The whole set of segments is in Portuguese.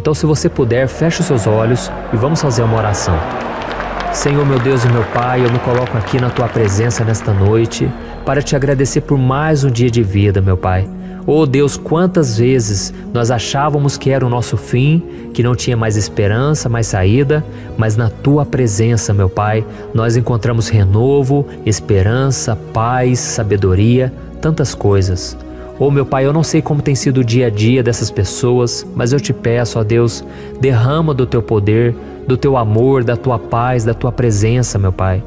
Então, se você puder, feche os seus olhos e vamos fazer uma oração. Senhor, meu Deus e meu Pai, eu me coloco aqui na Tua presença nesta noite para Te agradecer por mais um dia de vida, meu Pai. Oh Deus, quantas vezes nós achávamos que era o nosso fim, que não tinha mais esperança, mais saída, mas na Tua presença, meu Pai, nós encontramos renovo, esperança, paz, sabedoria, tantas coisas. Oh meu Pai, eu não sei como tem sido o dia a dia dessas pessoas, mas eu Te peço, ó Deus, derrama do Teu poder, do Teu amor, da Tua paz, da Tua presença, meu Pai.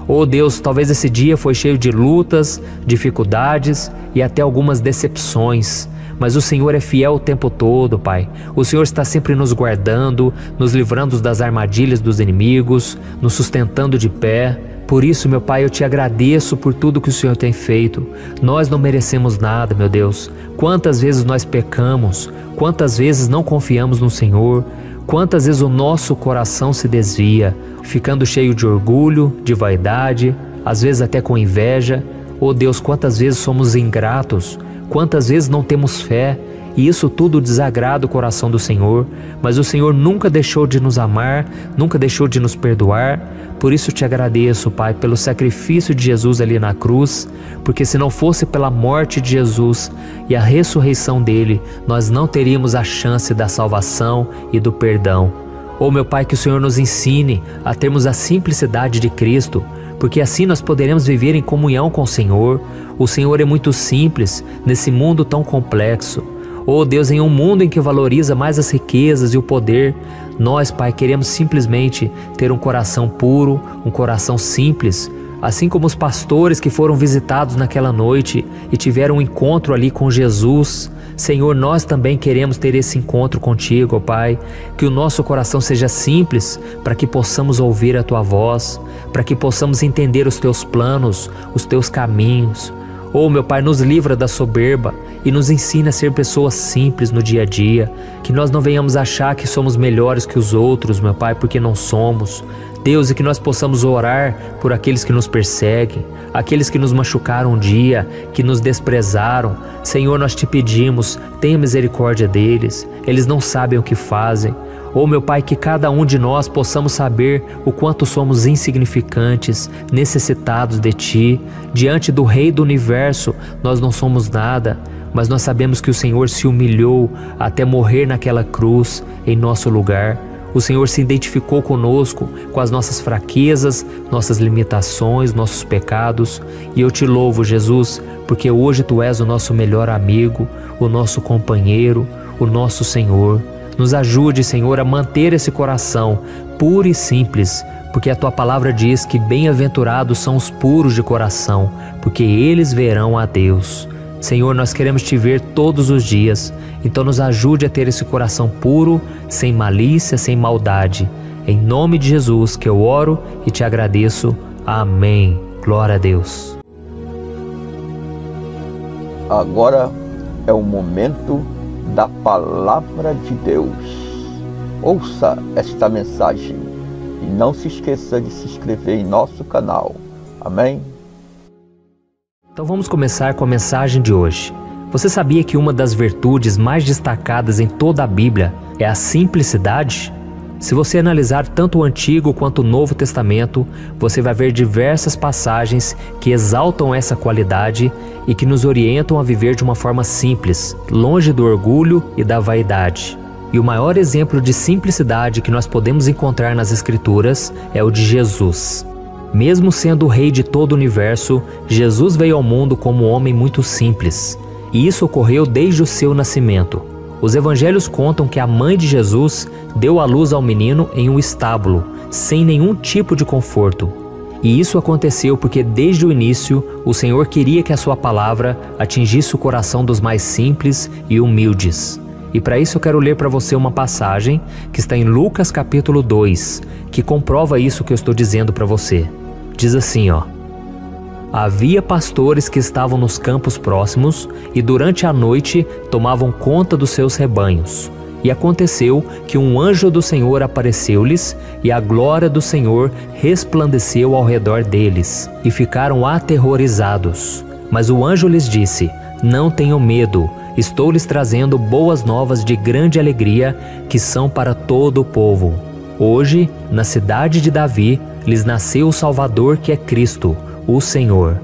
Oh Deus, talvez esse dia foi cheio de lutas, dificuldades e até algumas decepções, mas o Senhor é fiel o tempo todo, Pai. O Senhor está sempre nos guardando, nos livrando das armadilhas dos inimigos, nos sustentando de pé. Por isso, meu Pai, eu Te agradeço por tudo que o Senhor tem feito. Nós não merecemos nada, meu Deus. Quantas vezes nós pecamos, quantas vezes não confiamos no Senhor, quantas vezes o nosso coração se desvia, ficando cheio de orgulho, de vaidade, às vezes até com inveja. Oh Deus, quantas vezes somos ingratos, quantas vezes não temos fé, e isso tudo desagrada o coração do Senhor, mas o Senhor nunca deixou de nos amar, nunca deixou de nos perdoar. Por isso Te agradeço, Pai, pelo sacrifício de Jesus ali na cruz, porque se não fosse pela morte de Jesus e a ressurreição dele, nós não teríamos a chance da salvação e do perdão. Oh meu Pai, que o Senhor nos ensine a termos a simplicidade de Cristo, porque assim nós poderemos viver em comunhão com o Senhor. O Senhor é muito simples nesse mundo tão complexo. Oh Deus, em um mundo em que valoriza mais as riquezas e o poder, nós, Pai, queremos simplesmente ter um coração puro, um coração simples, assim como os pastores que foram visitados naquela noite e tiveram um encontro ali com Jesus. Senhor, nós também queremos ter esse encontro contigo, ó Pai, que o nosso coração seja simples para que possamos ouvir a Tua voz, para que possamos entender os Teus planos, os Teus caminhos. Oh meu Pai, nos livra da soberba e nos ensina a ser pessoas simples no dia a dia, que nós não venhamos achar que somos melhores que os outros, meu Pai, porque não somos. Deus, e que nós possamos orar por aqueles que nos perseguem, aqueles que nos machucaram um dia, que nos desprezaram. Senhor, nós Te pedimos, tenha misericórdia deles, eles não sabem o que fazem. Oh meu Pai, que cada um de nós possamos saber o quanto somos insignificantes, necessitados de Ti. Diante do Rei do Universo, nós não somos nada, mas nós sabemos que o Senhor se humilhou até morrer naquela cruz em nosso lugar. O Senhor se identificou conosco, com as nossas fraquezas, nossas limitações, nossos pecados. E eu Te louvo, Jesus, porque hoje Tu és o nosso melhor amigo, o nosso companheiro, o nosso Senhor. Nos ajude, Senhor, a manter esse coração puro e simples, porque a Tua palavra diz que bem-aventurados são os puros de coração, porque eles verão a Deus. Senhor, nós queremos Te ver todos os dias, então nos ajude a ter esse coração puro, sem malícia, sem maldade. Em nome de Jesus que eu oro e Te agradeço. Amém. Glória a Deus. Agora é o momento da Palavra de Deus. Ouça esta mensagem e não se esqueça de se inscrever em nosso canal. Amém? Então vamos começar com a mensagem de hoje. Você sabia que uma das virtudes mais destacadas em toda a Bíblia é a simplicidade? Se você analisar tanto o Antigo quanto o Novo Testamento, você vai ver diversas passagens que exaltam essa qualidade e que nos orientam a viver de uma forma simples, longe do orgulho e da vaidade. E o maior exemplo de simplicidade que nós podemos encontrar nas Escrituras é o de Jesus. Mesmo sendo o Rei de todo o universo, Jesus veio ao mundo como um homem muito simples. E isso ocorreu desde o seu nascimento. Os evangelhos contam que a mãe de Jesus deu à luz ao menino em um estábulo, sem nenhum tipo de conforto. E isso aconteceu porque desde o início o Senhor queria que a sua palavra atingisse o coração dos mais simples e humildes. E para isso eu quero ler para você uma passagem que está em Lucas capítulo 2, que comprova isso que eu estou dizendo para você. Diz assim, ó: Havia pastores que estavam nos campos próximos e durante a noite tomavam conta dos seus rebanhos. E aconteceu que um anjo do Senhor apareceu-lhes e a glória do Senhor resplandeceu ao redor deles e ficaram aterrorizados. Mas o anjo lhes disse: Não tenham medo, estou lhes trazendo boas novas de grande alegria, que são para todo o povo. Hoje, na cidade de Davi, lhes nasceu o Salvador, que é Cristo, o Senhor.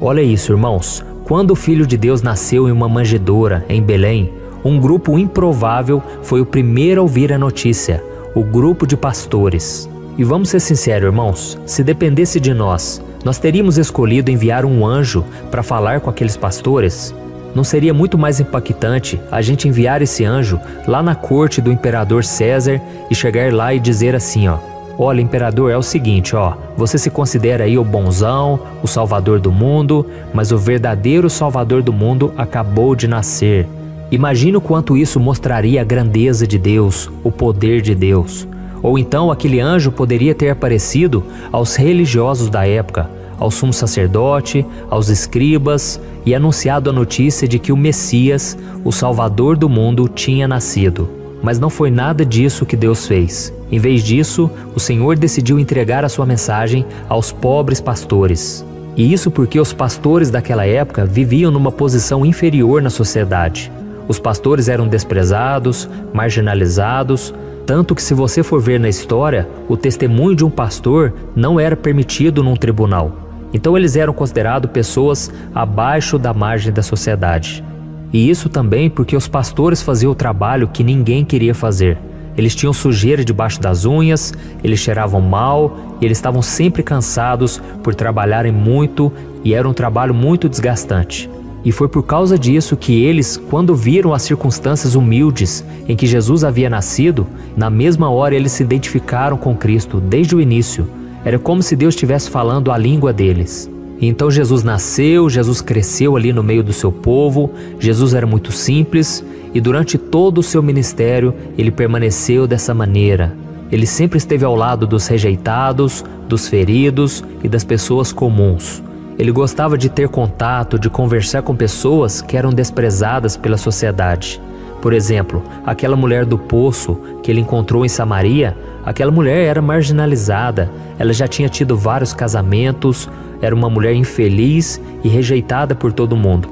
Olha isso, irmãos. Quando o Filho de Deus nasceu em uma manjedoura, em Belém, um grupo improvável foi o primeiro a ouvir a notícia, o grupo de pastores. E vamos ser sinceros, irmãos, se dependesse de nós teríamos escolhido enviar um anjo para falar com aqueles pastores? Não seria muito mais impactante a gente enviar esse anjo lá na corte do imperador César e chegar lá e dizer assim, ó: olha, imperador, é o seguinte, ó, você se considera aí o bonzão, o salvador do mundo, mas o verdadeiro salvador do mundo acabou de nascer. Imagina o quanto isso mostraria a grandeza de Deus, o poder de Deus. Ou então aquele anjo poderia ter aparecido aos religiosos da época, ao sumo sacerdote, aos escribas, e anunciado a notícia de que o Messias, o Salvador do mundo, tinha nascido. Mas não foi nada disso que Deus fez. Em vez disso, o Senhor decidiu entregar a sua mensagem aos pobres pastores. E isso porque os pastores daquela época viviam numa posição inferior na sociedade. Os pastores eram desprezados, marginalizados, tanto que, se você for ver na história, o testemunho de um pastor não era permitido num tribunal. Então eles eram considerados pessoas abaixo da margem da sociedade. E isso também porque os pastores faziam o trabalho que ninguém queria fazer. Eles tinham sujeira debaixo das unhas, eles cheiravam mal e eles estavam sempre cansados por trabalharem muito, e era um trabalho muito desgastante. E foi por causa disso que eles, quando viram as circunstâncias humildes em que Jesus havia nascido, na mesma hora eles se identificaram com Cristo desde o início. Era como se Deus estivesse falando a língua deles. Então Jesus nasceu, Jesus cresceu ali no meio do seu povo, Jesus era muito simples e durante todo o seu ministério ele permaneceu dessa maneira. Ele sempre esteve ao lado dos rejeitados, dos feridos e das pessoas comuns. Ele gostava de ter contato, de conversar com pessoas que eram desprezadas pela sociedade. Por exemplo, aquela mulher do poço que ele encontrou em Samaria, aquela mulher era marginalizada, ela já tinha tido vários casamentos, era uma mulher infeliz e rejeitada por todo mundo.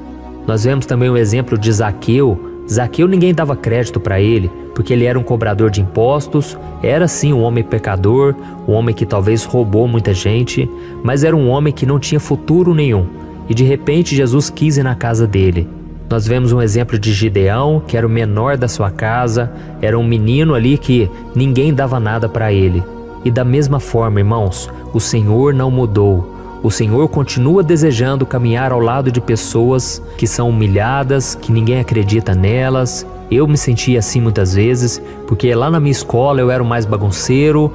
Nós vemos também o exemplo de Zaqueu. Zaqueu, ninguém dava crédito para ele, porque ele era um cobrador de impostos, era sim um homem pecador, um homem que talvez roubou muita gente, mas era um homem que não tinha futuro nenhum, e de repente Jesus quis ir na casa dele. Nós vemos um exemplo de Gideão, que era o menor da sua casa, era um menino ali que ninguém dava nada para ele. E da mesma forma, irmãos, o Senhor não mudou. O Senhor continua desejando caminhar ao lado de pessoas que são humilhadas, que ninguém acredita nelas. Eu me sentia assim muitas vezes, porque lá na minha escola eu era o mais bagunceiro,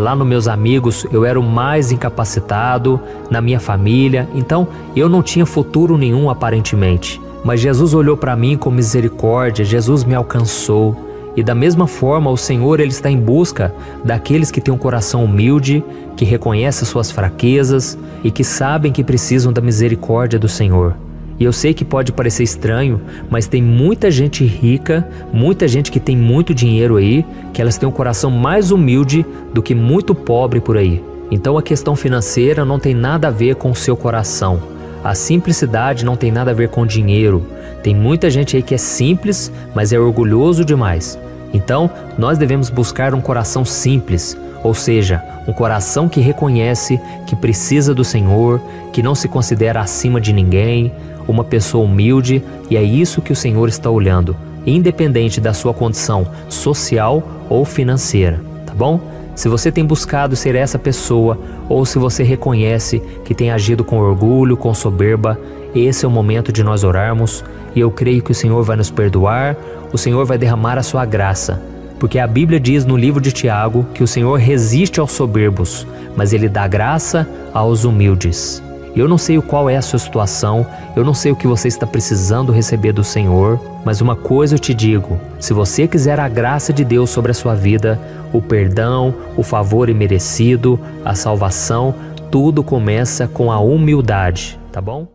lá nos meus amigos eu era o mais incapacitado, na minha família, então eu não tinha futuro nenhum aparentemente. Mas Jesus olhou para mim com misericórdia, Jesus me alcançou. E da mesma forma o Senhor ele está em busca daqueles que têm um coração humilde, que reconhecem suas fraquezas e que sabem que precisam da misericórdia do Senhor. E eu sei que pode parecer estranho, mas tem muita gente rica, muita gente que tem muito dinheiro aí, que elas têm um coração mais humilde do que muito pobre por aí. Então a questão financeira não tem nada a ver com o seu coração. A simplicidade não tem nada a ver com dinheiro. Tem muita gente aí que é simples, mas é orgulhoso demais. Então, nós devemos buscar um coração simples, ou seja, um coração que reconhece que precisa do Senhor, que não se considera acima de ninguém, uma pessoa humilde, e é isso que o Senhor está olhando, independente da sua condição social ou financeira, tá bom? Se você tem buscado ser essa pessoa, ou se você reconhece que tem agido com orgulho, com soberba, esse é o momento de nós orarmos, e eu creio que o Senhor vai nos perdoar, o Senhor vai derramar a sua graça, porque a Bíblia diz no livro de Tiago que o Senhor resiste aos soberbos, mas Ele dá graça aos humildes. Eu não sei qual é a sua situação, eu não sei o que você está precisando receber do Senhor, mas uma coisa eu te digo: se você quiser a graça de Deus sobre a sua vida, o perdão, o favor imerecido, a salvação, tudo começa com a humildade, tá bom?